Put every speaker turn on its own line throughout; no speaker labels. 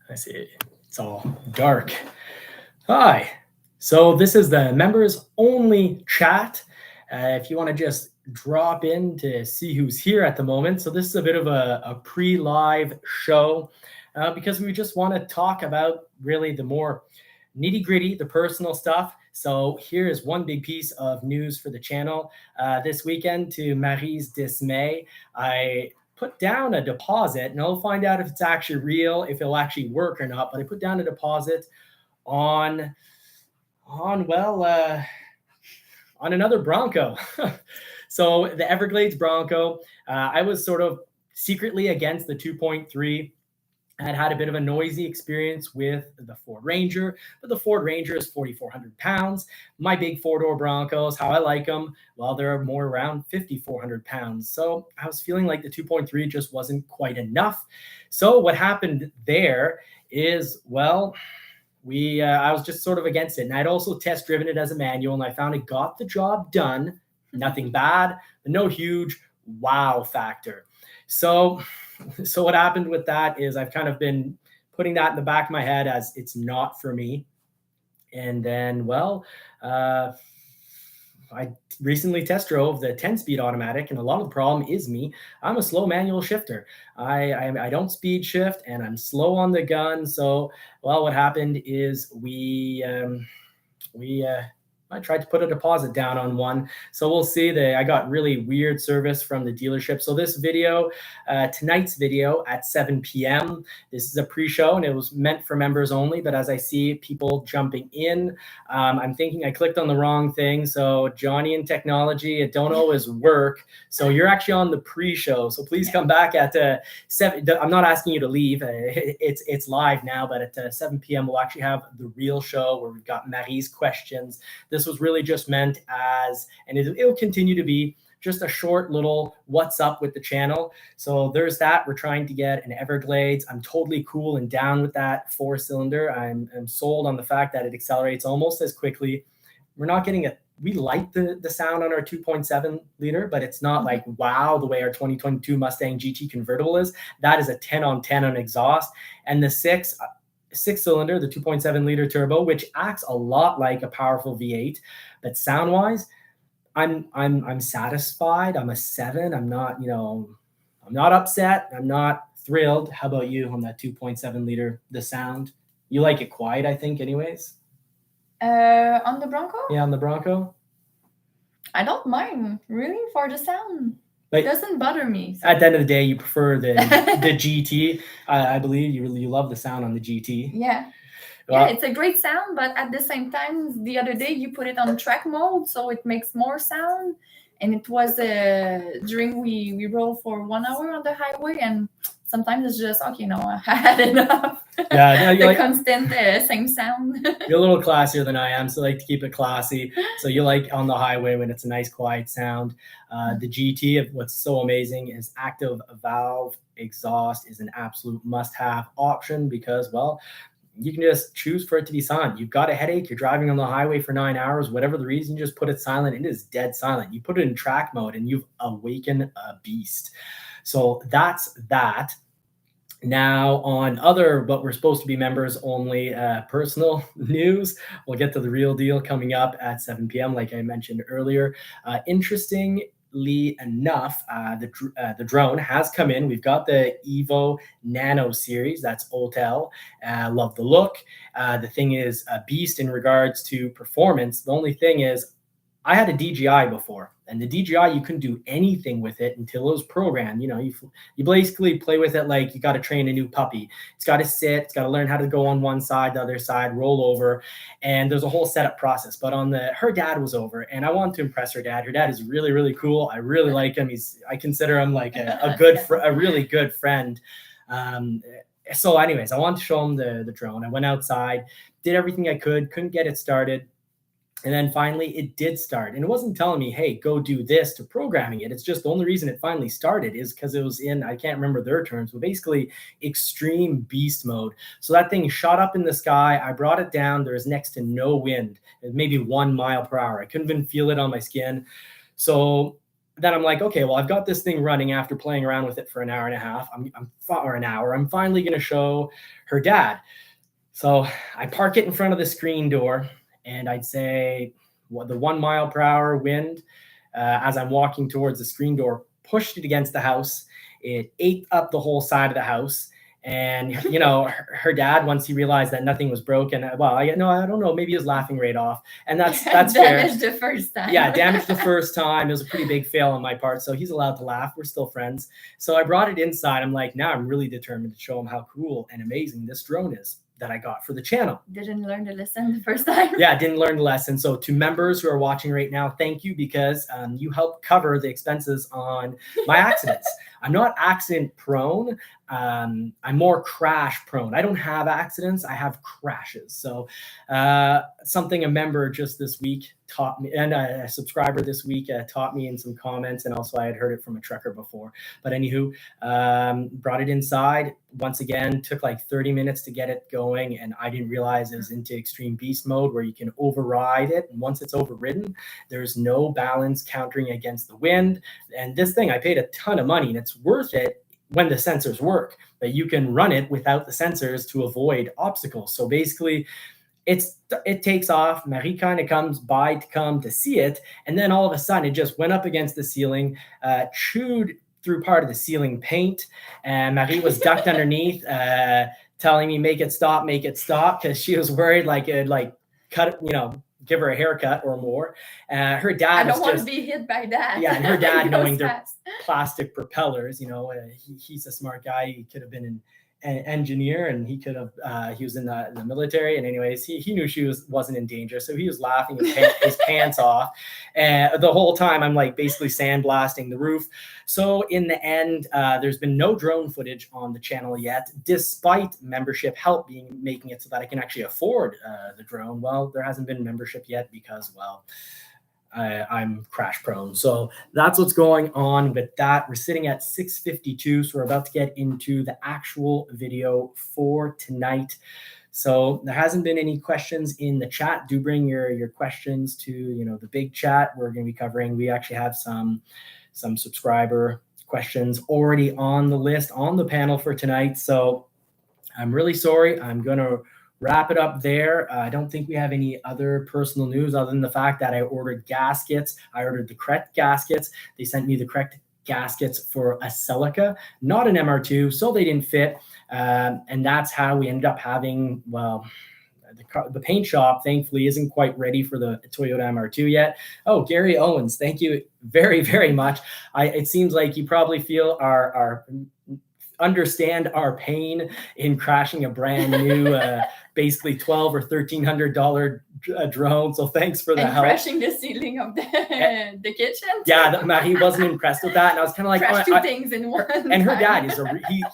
I see. It's all dark. Hi. So this is the members only chat. If you want to just drop in to see who's here at the moment. So this is a bit of a pre-live show because we just want to talk about really the more nitty gritty, the personal stuff. So here is one big piece of news for the channel. This weekend, to Marie's dismay, I put down a deposit, and I'll find out if it's actually real, if it'll actually work or not. But I put down a deposit on another Bronco. So the Everglades Bronco. I was sort of secretly against the 2.3. I had a bit of a noisy experience with the Ford Ranger, but the Ford Ranger is 4,400 pounds. My big four-door Broncos, how I like them, well, they're more around 5,400 pounds. So I was feeling like the 2.3 just wasn't quite enough. So what happened there is, well, I was just sort of against it. And I'd also test driven it as a manual, and I found it got the job done. Nothing bad, but no huge wow factor. So what happened with that is I've kind of been putting that in the back of my head as it's not for me. And then, I recently test drove the 10-speed automatic, and a lot of the problem is me. I'm a slow manual shifter. I don't speed shift, and I'm slow on the gun. So, what happened is I tried to put a deposit down on one. So we'll see. I got really weird service from the dealership. So this video, tonight's video at 7 p.m., this is a pre-show and it was meant for members only. But as I see people jumping in, I'm thinking I clicked on the wrong thing. So Johnny and technology, it don't always work. So you're actually on the pre-show. So please come back at 7. I'm not asking you to leave. It's live now, but at 7 p.m. we'll actually have the real show where we've got Marie's questions. This was really just meant as, and it'll continue to be, just a short little what's up with the channel. So there's that. We're trying to get an Everglades. I'm totally cool and down with that 4-cylinder. I'm sold on the fact that it accelerates almost as quickly. We're not getting we like the sound on our 2.7 liter, but it's not like wow the way our 2022 Mustang GT convertible is. That is a 10 on 10 on exhaust. And the 6-cylinder, the 2.7 liter turbo, which acts a lot like a powerful V8, but sound wise, I'm satisfied. I'm a 7. I'm not, I'm not upset. I'm not thrilled. How about you on that 2.7 liter, the sound? You like it quiet, I think, anyways?
On the Bronco?
Yeah, on the Bronco.
I don't mind, really, for the sound. It doesn't bother me. So.
At the end of the day, you prefer the GT. I believe you love the sound on the GT.
Yeah. Yeah, it's a great sound, but at the same time, the other day you put it on track mode, so it makes more sound. And it was during we rode for 1 hour on the highway, and sometimes it's just okay. No, I had enough.
Yeah,
the constant same sound.
You're a little classier than I am, so I like to keep it classy. So you like on the highway when it's a nice quiet sound. The GT, what's so amazing is active valve exhaust is an absolute must-have option because, well, you can just choose for it to be silent. You've got a headache, you're driving on the highway for 9 hours, whatever the reason, you just put it silent. It is dead silent. You put it in track mode and you've awakened a beast. So that's that. Now on but we're supposed to be members only personal news. We'll get to the real deal coming up at 7 p.m. like I mentioned earlier. Interestingly enough, the drone has come in. We've got the Evo Nano series. That's Autel. Love the look. The thing is a beast in regards to performance. The only thing is I had a DJI before, and the DJI, you couldn't do anything with it until it was programmed. You basically play with it like you got to train a new puppy. It's got to sit, it's got to learn how to go on one side, the other side, roll over, and there's a whole setup process. But her dad was over, and I wanted to impress her dad. Her dad is really, really cool. I really like him. I consider him like a really good friend. So anyways, I wanted to show him the drone. I went outside, did everything I couldn't get it started. And then finally it did start, and it wasn't telling me, hey, go do this to programming it. It's just the only reason it finally started is because it was in, I can't remember their terms, but basically extreme beast mode. So that thing shot up in the sky. I brought it down. There was next to no wind, maybe 1 mile per hour. I couldn't even feel it on my skin. So then I'm like, okay, well, I've got this thing running after playing around with it for an hour and a half. Or an hour. I'm finally going to show her dad. So I park it in front of the screen door, and I'd say the 1 mile per hour wind, as I'm walking towards the screen door, pushed it against the house. It ate up the whole side of the house. And, you know, her dad, once he realized that nothing was broken, well, I don't know, maybe he was laughing right off. And that's fair.
Damaged the first time.
Yeah, damaged the first time. It was a pretty big fail on my part. So he's allowed to laugh. We're still friends. So I brought it inside. I'm like, now I'm really determined to show him how cool and amazing this drone is that I got for the channel.
Didn't learn the lesson the first time.
Yeah, didn't learn the lesson. So to members who are watching right now, thank you, because you help cover the expenses on my accidents. I'm not accident prone. I'm more crash prone. I don't have accidents. I have crashes. So something a member just this week taught me, and a subscriber this week taught me in some comments, and also I had heard it from a trucker before. But anywho, brought it inside. Once again, took like 30 minutes to get it going, and I didn't realize it was into extreme beast mode where you can override it. And once it's overridden, there's no balance countering against the wind. And this thing, I paid a ton of money, and it's worth it when the sensors work, but you can run it without the sensors to avoid obstacles. So basically, it takes off. Marie kind of comes by to see it, and then all of a sudden it just went up against the ceiling, chewed through part of the ceiling paint, and Marie was ducked underneath, telling me make it stop, because she was worried like it'd like cut, give her a haircut or more. Her dad,
I don't want to be hit by that.
Yeah, and her dad, knowing they're plastic propellers, he's a smart guy. He could have been an engineer, and he was in the military. And anyways, he knew she wasn't in danger, so he was laughing his pants off. And the whole time, I'm like basically sandblasting the roof. So in the end, there's been no drone footage on the channel yet, despite membership help making it so that I can actually afford the drone. Well, there hasn't been membership yet because, well, I'm crash prone. So that's what's going on with that. We're sitting at 6:52, so we're about to get into the actual video for tonight. So there hasn't been any questions in the chat. Do bring your questions to the big chat. We're going to be covering. We actually have some subscriber questions already on the list on the panel for tonight. So I'm really sorry. I'm going to wrap it up there. I don't think we have any other personal news other than the fact that I ordered gaskets. I ordered the correct gaskets. They sent me the correct gaskets for a Celica, not an MR2, so they didn't fit. And that's how we ended up having, well, the paint shop, thankfully, isn't quite ready for the Toyota MR2 yet. Oh, Gary Owens, thank you very, very much. It seems like you probably feel understand our pain in crashing a brand new basically $1,200 or $1,300 drone. So thanks for the help.
Crashing the ceiling of the kitchen.
Yeah, he wasn't impressed with that, and I was kind of like,
crash two things in one.
And her dad is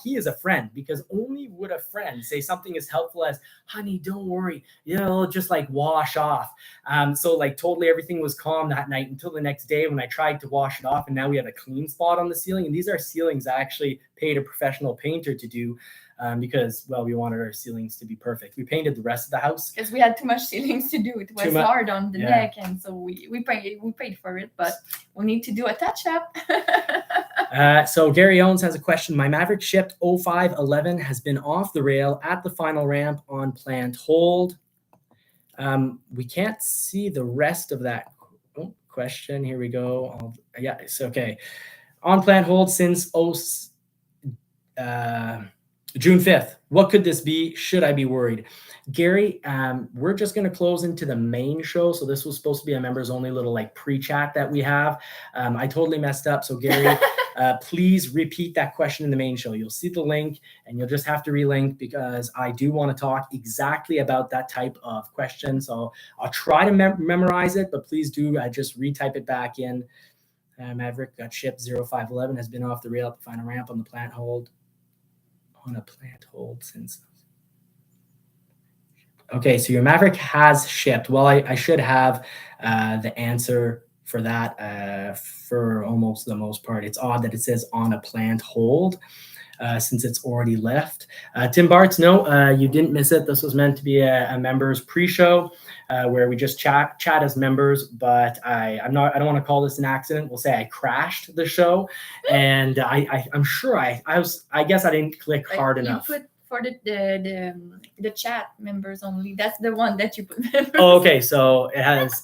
he is a friend, because only would a friend say something as helpful as, "Honey, don't worry, it'll just like wash off." So like totally everything was calm that night until the next day when I tried to wash it off, and now we have a clean spot on the ceiling. And these are ceilings I actually paid a professional painter to do. Because, well, we wanted our ceilings to be perfect. We painted the rest of the house
because we had too much ceilings to do. It was hard on the neck, and so we paid for it, but we need to do a touch up.
So Gary Owens has a question. My Maverick shipped 0511 has been off the rail at the final ramp on plant hold. We can't see the rest of that question. Here we go. Yeah, it's okay. On plant hold since June 5th. What could this be? Should I be worried? Gary, we're just going to close into the main show. So this was supposed to be a members only little like pre-chat that we have. I totally messed up. So Gary, please repeat that question in the main show. You'll see the link and you'll just have to relink, because I do want to talk exactly about that type of question. So I'll try to memorize it, but please do just retype it back in. Maverick got shipped 0511, has been off the rail at the final ramp on the plant hold. On a plant hold since. Okay, so your Maverick has shipped. Well, I should have the answer for that for almost the most part. It's odd that it says on a plant hold. since it's already left. Tim Bartz, no, you didn't miss it. This was meant to be a members pre-show where we just chat as members, but I don't want to call this an accident. We'll say I crashed the show, and I'm sure I guess I didn't click hard enough.
You put for the chat members only. That's the one that you put members.
Oh, okay. So it has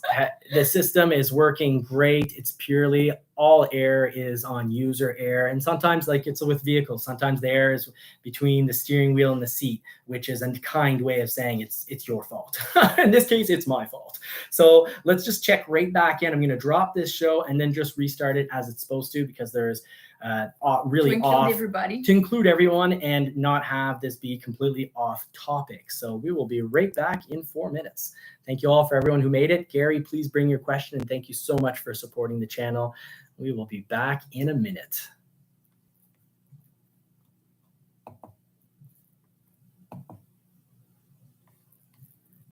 the system is working great. It's purely all air is on user air, and sometimes like it's with vehicles. Sometimes the air is between the steering wheel and the seat, which is a kind way of saying it's your fault. In this case, it's my fault. So let's just check right back in. I'm going to drop this show and then just restart it as it's supposed to, because there's really to include everyone and not have this be completely off topic. So we will be right back in 4 minutes. Thank you all for everyone who made it. Gary, please bring your question, and thank you so much for supporting the channel. We will be back in a minute.